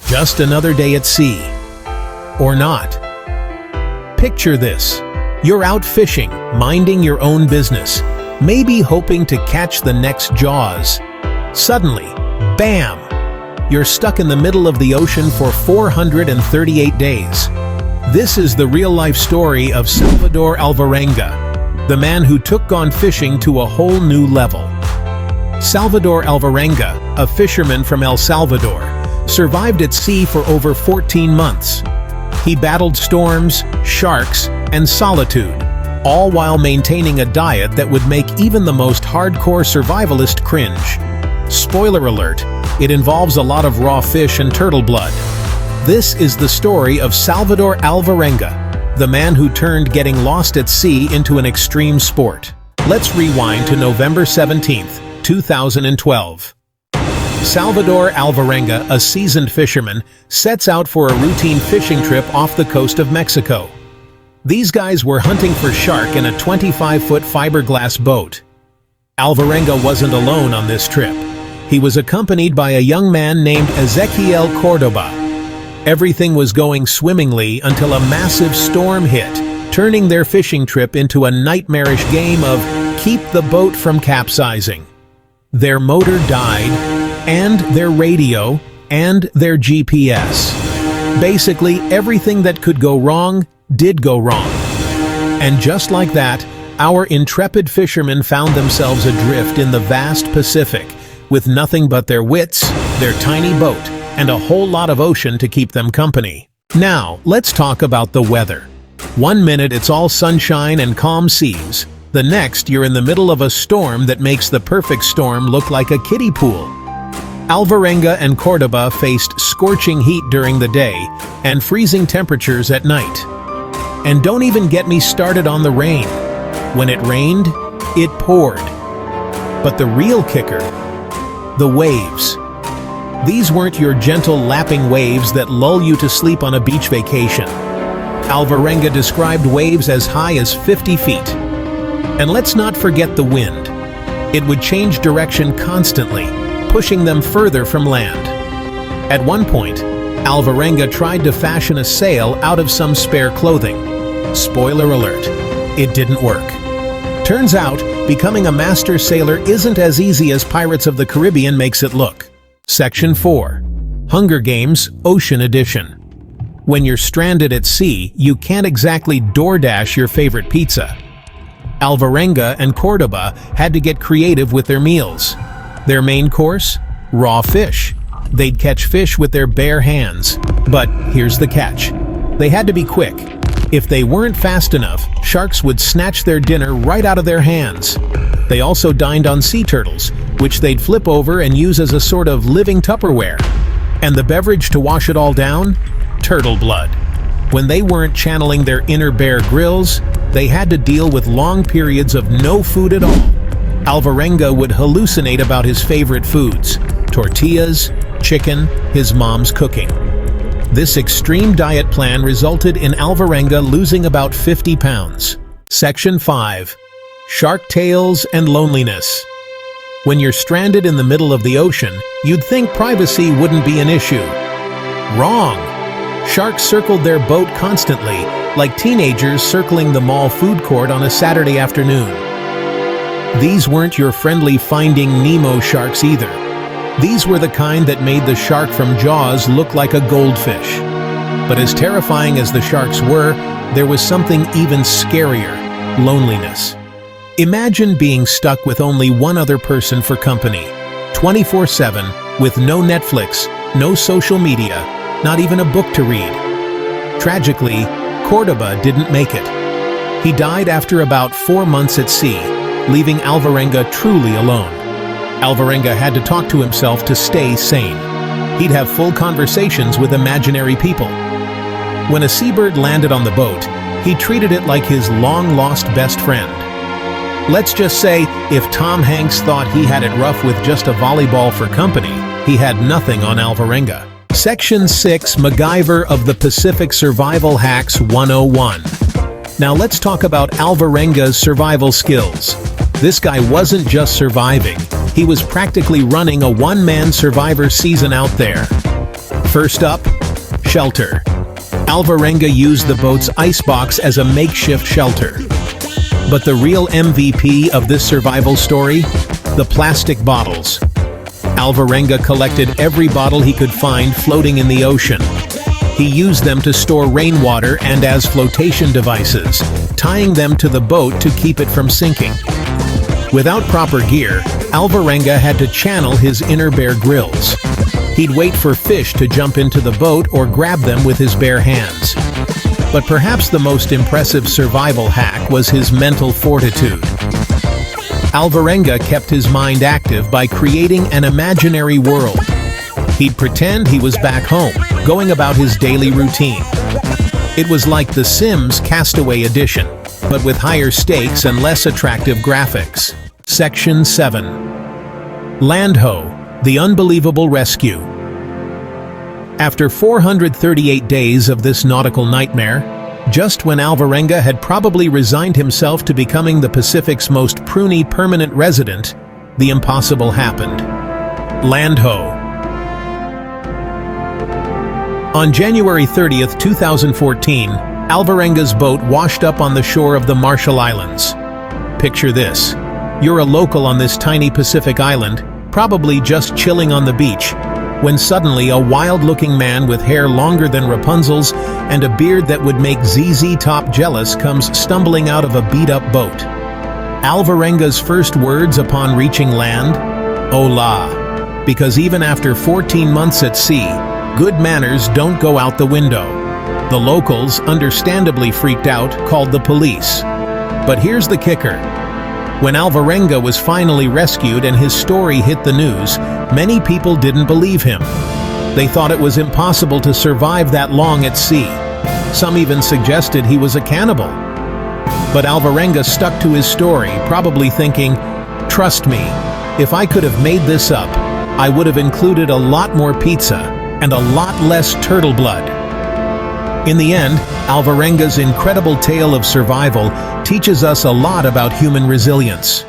Just another day at sea. Or not. Picture this. You're out fishing, minding your own business, maybe hoping to catch the next Jaws. Suddenly, bam! You're stuck in the middle of the ocean for 438 days. This is the real-life story of Salvador Alvarenga, the man who took gone fishing to a whole new level. Salvador Alvarenga, a fisherman from El Salvador, survived at sea for over 14 months. He battled storms, sharks, and solitude, all while maintaining a diet that would make even the most hardcore survivalist cringe. Spoiler alert, it involves a lot of raw fish and turtle blood. This is the story of Salvador Alvarenga, the man who turned getting lost at sea into an extreme sport. Let's rewind to November 17th, 2012. Salvador Alvarenga, a seasoned fisherman, sets out for a routine fishing trip off the coast of Mexico. These guys were hunting for shark in a 25-foot fiberglass boat. Alvarenga wasn't alone on this trip. He was accompanied by a young man named Ezequiel Cordoba. Everything was going swimmingly until a massive storm hit, turning their fishing trip into a nightmarish game of keep the boat from capsizing. Their motor died, and their radio, and their GPS. Basically, everything that could go wrong did go wrong. And just like that, our intrepid fishermen found themselves adrift in the vast Pacific, with nothing but their wits, their tiny boat, and a whole lot of ocean to keep them company. Now, let's talk about the weather. 1 minute it's all sunshine and calm seas. The next, you're in the middle of a storm that makes the perfect storm look like a kiddie pool. Alvarenga and Cordoba faced scorching heat during the day and freezing temperatures at night. And don't even get me started on the rain. When it rained, it poured. But the real kicker, the waves. These weren't your gentle lapping waves that lull you to sleep on a beach vacation. Alvarenga described waves as high as 50 feet. And let's not forget the wind. It would change direction constantly, pushing them further from land. At one point, Alvarenga tried to fashion a sail out of some spare clothing. Spoiler alert, it didn't work. Turns out, becoming a master sailor isn't as easy as Pirates of the Caribbean makes it look. Section 4. Hunger Games, Ocean Edition. When you're stranded at sea, you can't exactly DoorDash your favorite pizza. Alvarenga and Cordoba had to get creative with their meals. Their main course? Raw fish. They'd catch fish with their bare hands. But here's the catch. They had to be quick. If they weren't fast enough, sharks would snatch their dinner right out of their hands. They also dined on sea turtles, which they'd flip over and use as a sort of living Tupperware. And the beverage to wash it all down? Turtle blood. When they weren't channeling their inner Bear Grylls, they had to deal with long periods of no food at all. Alvarenga would hallucinate about his favorite foods: tortillas, chicken, his mom's cooking. This extreme diet plan resulted in Alvarenga losing about 50 pounds. Section 5. Shark Tales and Loneliness. When you're stranded in the middle of the ocean, you'd think privacy wouldn't be an issue. Wrong! Sharks circled their boat constantly, like teenagers circling the mall food court on a Saturday afternoon. These weren't your friendly Finding Nemo sharks either. These were the kind that made the shark from Jaws look like a goldfish. But as terrifying as the sharks were, there was something even scarier: loneliness. Imagine being stuck with only one other person for company, 24/7, with no Netflix, no social media, not even a book to read. Tragically, Cordoba didn't make it. He died after about 4 months at sea, leaving Alvarenga truly alone. Alvarenga had to talk to himself to stay sane. He'd have full conversations with imaginary people. When a seabird landed on the boat, he treated it like his long-lost best friend. Let's just say, if Tom Hanks thought he had it rough with just a volleyball for company, he had nothing on Alvarenga. Section 6, MacGyver of the Pacific Survival Hacks 101. Now let's talk about Alvarenga's survival skills. This guy wasn't just surviving, he was practically running a one-man Survivor season out there. First up, shelter. Alvarenga used the boat's icebox as a makeshift shelter. But the real MVP of this survival story? The plastic bottles. Alvarenga collected every bottle he could find floating in the ocean. He used them to store rainwater and as flotation devices, tying them to the boat to keep it from sinking. Without proper gear, Alvarenga had to channel his inner Bear Grylls. He'd wait for fish to jump into the boat or grab them with his bare hands. But perhaps the most impressive survival hack was his mental fortitude. Alvarenga kept his mind active by creating an imaginary world. He'd pretend he was back home, going about his daily routine. It was like The Sims Castaway Edition, but with higher stakes and less attractive graphics. Section 7. Landho, the unbelievable rescue. After 438 days of this nautical nightmare, just when Alvarenga had probably resigned himself to becoming the Pacific's most pruny permanent resident, the impossible happened. Landho. On January 30th, 2014, Alvarenga's boat washed up on the shore of the Marshall Islands. Picture this. You're a local on this tiny Pacific island, probably just chilling on the beach, when suddenly a wild-looking man with hair longer than Rapunzel's and a beard that would make ZZ Top jealous comes stumbling out of a beat-up boat. Alvarenga's first words upon reaching land? Hola. Because even after 14 months at sea, good manners don't go out the window. The locals, understandably freaked out, called the police. But here's the kicker. When Alvarenga was finally rescued and his story hit the news, many people didn't believe him. They thought it was impossible to survive that long at sea. Some even suggested he was a cannibal. But Alvarenga stuck to his story, probably thinking, "Trust me, if I could have made this up, I would have included a lot more pizza and a lot less turtle blood." In the end, Alvarenga's incredible tale of survival teaches us a lot about human resilience.